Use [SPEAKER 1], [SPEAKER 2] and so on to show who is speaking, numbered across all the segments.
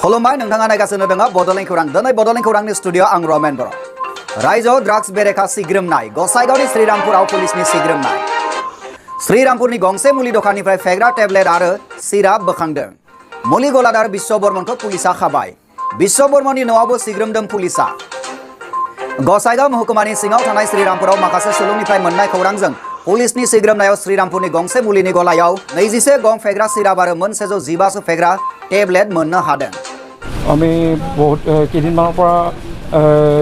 [SPEAKER 1] खुलुमबाय नोंथाङा नायगासिनो दङ बड'लेण्ड खौरां दिनै बड'लेण्ड खौरांनि स्टुडिअ आं रमेन बर' रायजोआव ड्राग्स बेरेखा सिग्रोमनाय गसाइगावनि श्रीरामपुराव पुलिसनि सिग्रोमनाय श्रीरामपुरनि गंसे मुलि दखाननिफ्राय फेग्रा टेब्लेट आरो सिराप बोखांदों मुलि गलादार बिश्व बर्मनखौ पुलिसा खाबाय बिश्व बर्मननि न'आवबो सिग्रोमदों पुलिसा गसाइगाव महकुमानि सिङाव थानाय श्रीरामपुराव माखासे सुलुंनिफ्राय मोननाय खौरांजों पुलिसनि सिग्रोमनायाव श्रीरामपुरनि गंसे मुलिनि गलायाव 21 गं फेग्रा सिराप आरो मोन 115 फेग्रा टेब्लेट मोननो हादों
[SPEAKER 2] আমি বহুত কেইদিনমানৰ পৰা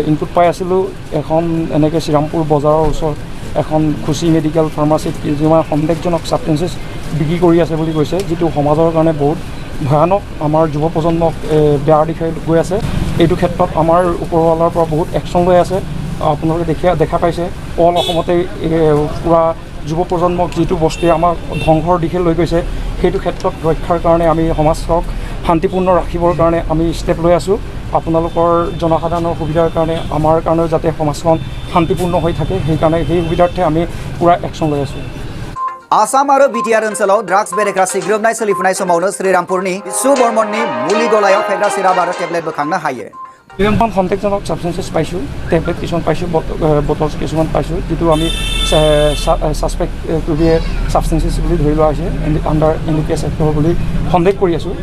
[SPEAKER 2] ইনপুট পাই আছিলোঁ এখন এনেকৈ শ্ৰীৰামপুৰ বজাৰৰ ওচৰত এখন খুচি মেডিকেল ফাৰ্মাচীত কিছুমান সন্দেহজনক ছাবষ্টেঞ্চেছ বিক্ৰী কৰি আছে বুলি কৈছে যিটো সমাজৰ কাৰণে বহুত ভয়ানক আমাৰ যুৱ প্ৰজন্মক বেয়া দিশে গৈ আছে এইটো ক্ষেত্ৰত আমাৰ ওপৰৱালাৰ পৰা বহুত একশ্যন লৈ আছে আপোনালোকে দেখা পাইছে অল অসমতে পুৰা যুৱ প্ৰজন্মক যিটো বস্তুৱে আমাক ধ্বংসৰ দিশে লৈ গৈছে সেইটো ক্ষেত্ৰত ৰক্ষাৰ কাৰণে আমি সমাজক শান্তিপূৰ্ণ ৰাখিবৰ কাৰণে আমি ষ্টেপ লৈ আছোঁ আপোনালোকৰ জনসাধাৰণৰ সুবিধাৰ কাৰণে আমাৰ কাৰণেও যাতে সমাজখন শান্তিপূৰ্ণ হৈ থাকে সেইকাৰণে সেই সুবিধাৰ্থে আমি পুৰা একশ্যন লৈ আছোঁ
[SPEAKER 1] आसाम और बिटिआर ओनसोलाव ड्राग्स बेरेखा सिग्रोमनाय सोलिफुनाय समावनो श्रीरामपुरनि बिश्व बर्मननि मुलि गलायाव फेग्रा सिराप आरो टेब्लेट बोखांनो हायो
[SPEAKER 2] কিছুমান সন্দেহজনক ছাবষ্টেঞ্চেছ পাইছোঁ টেবলেট কিছুমান পাইছোঁ বটলছ কিছুমান পাইছোঁ যিটো আমি ছাছপেক্ট টু বি ছাবষ্টেঞ্চেছ বুলি ধৰি লোৱা হৈছে আণ্ডাৰ এনডিপিএছ এক্টৰ বুলি সন্দেহ কৰি আছোঁ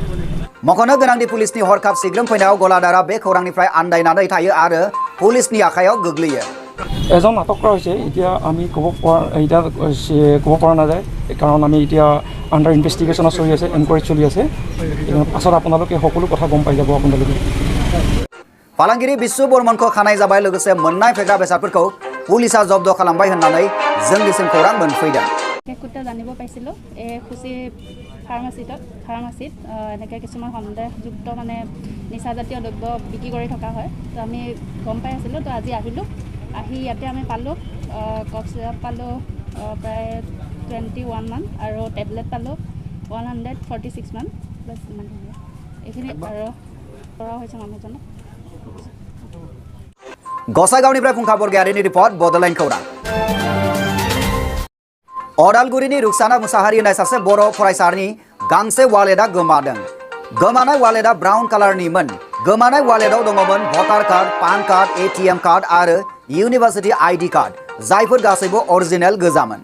[SPEAKER 1] मख'नो गोनांदि पुलिसनि हरखाब सिग्रोमफैनायाव गलादारा बे खौरांनिफ्राय आन्दायनानै थायो आरो पुलिसनि आखायाव गोग्लैयो
[SPEAKER 2] এজন আটক কৰা হৈছে এতিয়া আমি ক'ব পৰা নাযায় কাৰণ আমি এতিয়া আণ্ডাৰ ইনভেষ্টিগেশ্যনত চলি আছে এনকুৱাৰী চলি আছে পাছত আপোনালোকে সকলো কথা গম পাই যাব আপোনালোকে
[SPEAKER 1] फालांगिरि बिश्व बर्मनखौ खानाय जाबाय लोगोसे मोननाय फेग्रा बेसादफोरखौ पुलिसा जब्द खालामबाय होननानै जोंनिसिम खौरां मोनफैदों
[SPEAKER 3] कुर्ता जानिब पाइছিলোঁ खुसि फार्मासीत এনেকৈ কিছুমান সন্দেহযুক্ত মানে নিচাজাতীয় দ্ৰব্য বিক্ৰী কৰি থকা হয় তো আমি গম পাই আছিলোঁ তো আজি আহিলোঁ আহি ইয়াতে আমি পালোঁ কফ চিৰাপ পালোঁ প্ৰায় 21 মান আৰু টেবলেট পালোঁ 146 মান প্লাছ ইমান এইখিনি আৰু কৰা হৈছে মানুহজনক
[SPEAKER 1] गसाइगावनिफ्राय फुंखा बरगयारिनि रिपर्ट बड'लेण्ड खौरां अदालगुरिनि रुक्साना मुसाहारि होननाय सासे बर' फरायसानि गांसे वालेटआ गोमादों गोमानाय वालेटआ ब्राउन कालारनिमोन गोमानाय वालेटआव दङमोन voter card PAN card ATM card आरो इउनिभार्सिटी आईडी कार्ड जायफोर गासैबो अरिजिनेल गोजामोन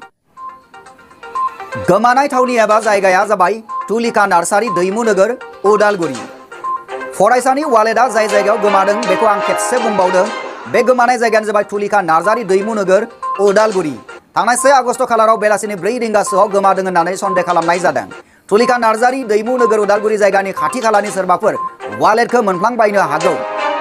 [SPEAKER 1] गोमानाय थावनि एबा जायगाया जाबाय तुलिका नार्सारि दैमु नोगोर उदालगुरि फरायसानि वालेटआ जाय जायगायाव गोमादों बेखौ आं खेबसे बुंबावदों बे गोमानाय जायगायानो जाबाय तुलिका नार्सारि दैमु नोगोर उदालगुरि थांनाय 1 आगस्ट खालाराव बेलासिनि 4 रिंगासोआव गोमादों होननानै सन्देह खालामनाय जादों तुलिका नार्सारि दैमु नोगोर उदालगुरि जायगानि खाथि खालानि सोरबाफोर वालेटखौ मोनफ्लांबायनो हागौ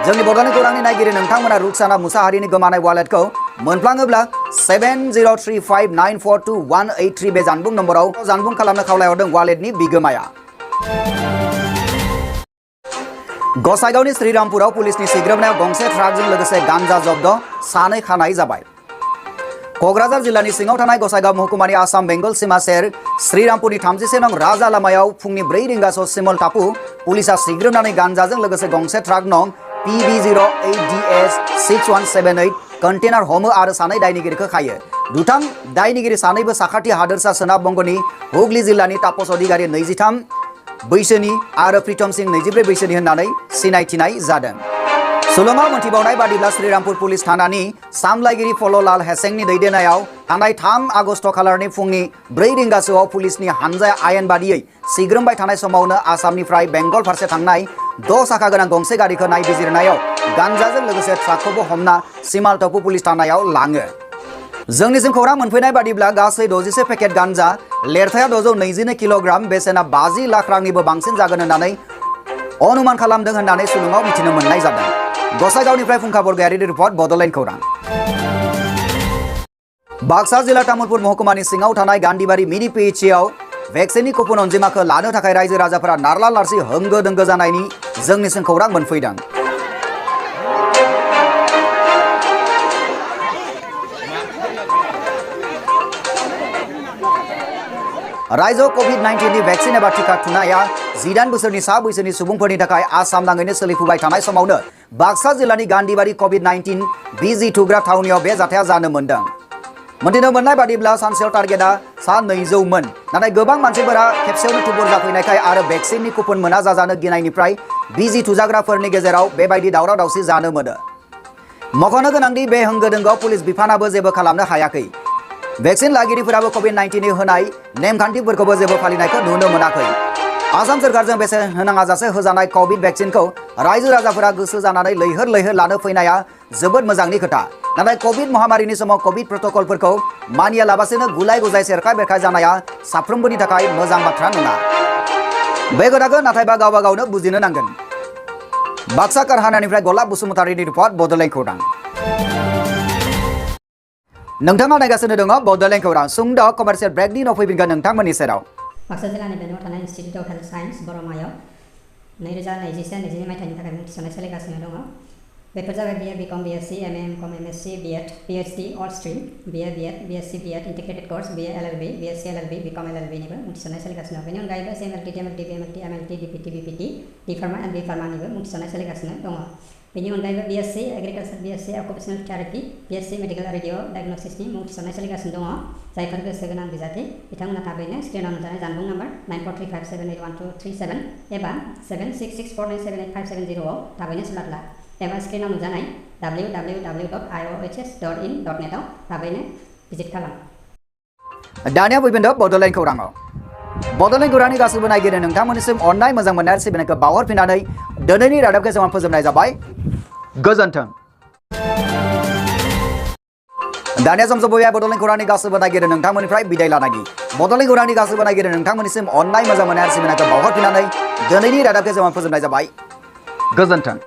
[SPEAKER 1] जोंनि बड'लेण्ड खौरांनि नायगिरि नोंथांमोना रुक्साना मुसाहारिनि गोमानाय वालेटखौ मोनफ्लाङोब्ला 7035942183 बे जानबुं नम्बराव जानबुं खालामनो खावलायहरदों वालेटनि बिगोमाया गसाइगावनि श्रीरामपुराव पुलिसनि सिग्रोमनायाव गंसे ट्राकजों लोगोसे गांजा जब्द सानै खानाय जाबाय क'क्राझार जिल्लानि सिङाव थानाय गसाइगाव महकुमानि आसाम बेंगल सीमा सेर श्रीरामपुरनि 31 नं राजा लामायाव फुंनि 4 रिंगासोआव सिमल टापु पुलिसा सिग्रोमनानै गांजाजों लोगोसे गंसे ट्राक नं PB08DS6178 कन्टेनार हमो आरो सानै दायनिगिरिखौ खायो दुथां दायनिगिरि सानैबो साखाथि हादोरसा सोनाब बंगनि हुगली जिल्लानि तापस अधिकारी 23 बैसोनि आरो प्रीतम सिंह 24 बैसोनि होननानै सिनायथिनाय जादों सुलुङाव मोनथिबावनाय बादिब्ला श्रीरामपुर पुलिस थानानि सामलायगिरि फल'लाल हेसेंनि दैदेननायाव थांनाय 3 आगस्ट खालारनि फुंनि 4 रिंगासोआव पुलिसनि हानजाया आयेन बादियै सिग्रोमबाय थानाय समावनो आसामनिफ्राय बेंगल फारसे थांनाय 10 साखा गोनां गंसे गारिखौ नायबिजिरनायाव गांजाजों लोगोसे ट्राकखौबो हमना सिमाल टपु पुलिस थानायाव लाङो जोंनिसिम खौरां मोनफैनाय बादिब्ला गासै 66 पेकेट गांजा लेरथाया 622 किल'ग्राम बेसेना 50 लाख रांनिबो बांसिन जागोन होननानै अनुमान खालामदों होननानै सुलुङाव मिथिनो मोननाय जादों गसाइगावनिफ्राय फुंखा बरगयारिनि रिपर्ट बड'लेण्ड खौरां बाक्सा जिल्ला तामुलपुर महकुमानि सिङाव थानाय गान्धीबारि मिनि पिएचसिआव भेक्सिननि कुपन अनजिमाखौ लानो थाखाय रायजो राजाफोरा नारला नारसि होंगो दोंगो जानायनि जोंनिसिम खौरां मोनफैदों रायजोआव कोविड-19 नि भेक्सिन एबा टिका थुनाया 18 बोसोरनि सा बैसोनि सुबुंफोरनि थाखाय आसाम नाङैनो सोलिफुबाय थानाय समावनो बाक्सा जिल्लानि गान्धीबारि कोविड-19 बिजि थुग्रा थावनियाव बे जाथाया जानो मोनदों मोनथिनो मोननाय बादिब्ला सानसेयाव टार्गेटआ 200 मोन नाथाय गोबां मानसिफोरा खेबसेयावनो थुबुर जाफैनायखाय आरो भेक्सिननि कुपन मोना जाजानो गिनायनिफ्राय बिजि थुजाग्राफोरनि गेजेराव बेबायदि दावराव दावसि जानो मोनो। मख'नो गोनांदि बे होंगो दोंगोआव पुलिस बिफानाबो जेबो खालामनो हायाखै। भेक्सिन लागिरिफोराबो COVID-19नि होनाय नेमखान्थिफोरखौबो जेबो फालिनायखौ नुनो मोनाखै। आसाम सोरखारजों बेसेन होनाङाजासे होजानाय कभिड भेक्सिनखौ रायजो राजाफोरा गोसो जानानै लैहोर लैहोर लानो फैनाया जोबोद मोजांनि खोथा। नाथाय कभिड महामारिनि समाव कभिड प्रट'कलफोरखौ मानियालाबासिनो गुलाय गुजाय सेरखाय बेरखाय जानाया साफ्रोमबोनि थाखाय मोजां बाथ्रा नङा। बे खोथाखौ नाथायबा गावबा गावनो बुजिनो नांगोन। बाक्सा कारहानानिफ्राय गलाब बसुमतारिनि रिपर्ट बड'लेण्ड खौरां। नोंथाङा नायगासिनो दङ बड'लेण्ड खौरां। सुंद' कमार्शियेल ब्रेकनि उनाव फैफिनगोन नोंथांमोननि सेराव।
[SPEAKER 3] बाक्सा जिल्लानि बेंगलराव थानाय इनस्टिटिउट अफ हेल्थ साइन्स बरमायाव 2021-22 मायथाइनि थाखाय मुं थिसननाय सोलिगासिनो दङ। बेफोर जाबाय BA BCom BSc MA MCom MSc BEd PhD all stream BA BEd BSc BEd integrated course BA LLB BSc LLB BCom LLB निबो मुं थिसननाय सोलिगासिनो दं। बेनि अनगायैबो CMLT TMLT BMLT MLT DPT BPT D Pharma and B Pharma निबो मुं थिसननाय सोलिगासिनो दङ। बेनि अनगायैबो BSc Agriculture BSc Occupational Therapy BSc Medical Radio Diagnosticsनि मुं थिसननाय सोलिगासिनो दङ। जायफोर गोसो गोनां बिजाथि बिथांमोना थाबैनो स्क्रिनाव नुजानाय जानबुं नाम्बार 9435781237 एबा 7664978570 आव थाबैनो सुलाद ला एबा स्क्रिनाव नुजानाय www.iohs.in.net आव थाबैनो भिजिट खालाम।
[SPEAKER 1] दानिया फैफिनदो बड'लेण्ड खौराङाव। बड'लेण्ड खौरांनि गासैबो नायगिरि नोंथांमोननिसिम अननाय मोजां मोननाय सिबिनायखौ बावहरफिननानै दिनैनि रादाबखौ जों फोजोबनाय जाबाय। गोजोन्थों। दानिया सम सफैबाय बड'लेण्ड खौरांनि गासैबो नायगिरि नोंथांमोननिफ्राय बिदाय लानायनि। बड'लेण्ड खौरांनि गासैबो नायगिरि नोंथांमोननिसिम अननाय मोजां मोननाय सिबिनायखौ बावहरफिननानै दिनैनि रादाबखौ जों फोजोबनाय जाबाय। गोजोन्थों।